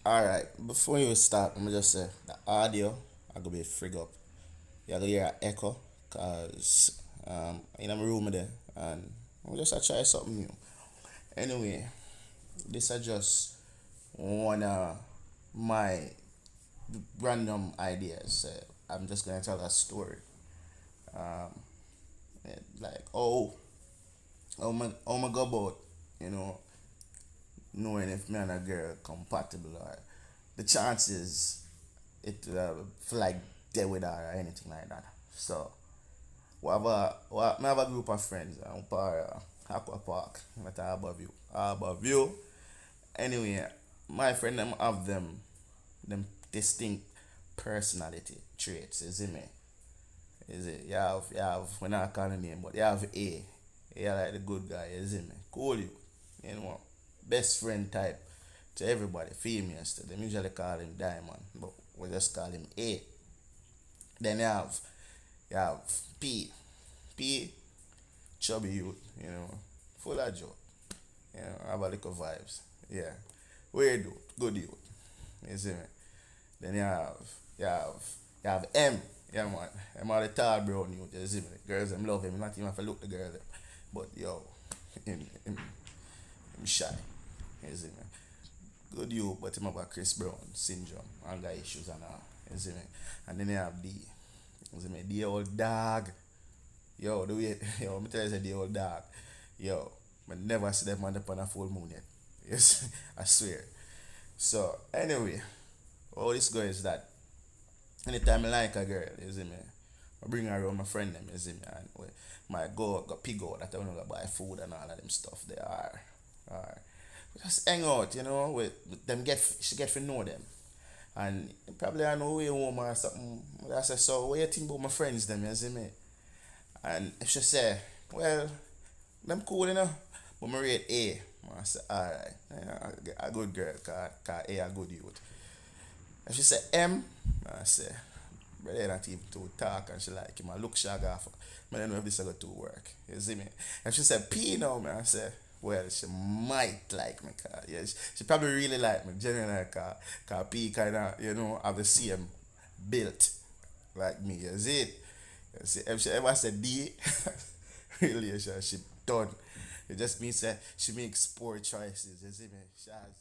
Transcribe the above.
Alright, before you start, let me just say the audio I gonna be frig up. You're gonna hear an echo because in my room there and I'm just try something new. Anyway, this is just one of my random ideas. I'm just gonna tell a story. Um, like how my go about, you know, knowing if me and a girl compatible or the chances it feel like they with her or anything like that. So we have a group of friends and for Aqua Park at Harbour View. Anyway, my friend them have them distinct personality traits, is it me? Is it you have we're not calling name but you have A. You like the good guy, is it me? Cool you know. Best friend type to everybody, females to them usually call him Diamond, but we just call him A. Then you have P. P chubby youth, full of joke, have a little vibes. Yeah. Weird youth, good youth. You see me? Then you have M. Yeah man. I'm all the tall brown youth, you see me? Girls them love him, not even have to look the girl them. But yo, him shy. You see me? Good youth, but him have a Chris Brown syndrome, anger issues and all. You see me? And then you have D. You see me? The old dog. Yo, the way, yo, me tell you, say the old dog. Yo, I never see them on the on a full moon yet. Yes, I swear. So, anyway, all this goes is that anytime I like a girl, you see me, I bring her around my friend them, you see me, and we might go pig out that I want to buy food and all of them stuff there are. We just hang out, with them she get to know them. And probably I know way home or something. I say, so what you think about my friends them, you see me? And if she say, well, them cool, but me rate A. I say, alright, a good girl, cause A a good youth. If she say M, I say, brother, not even too talk and she like him. I look shag off. I don't know if this is going to work. You see me? If she say P now, man, I say, well, she might like me, cause yeah, she probably really like me, generally, cause P kind of, have the same built like me. You see it? You see, if she ever said D, relationship done. It just means that she makes poor choices. You see me? She has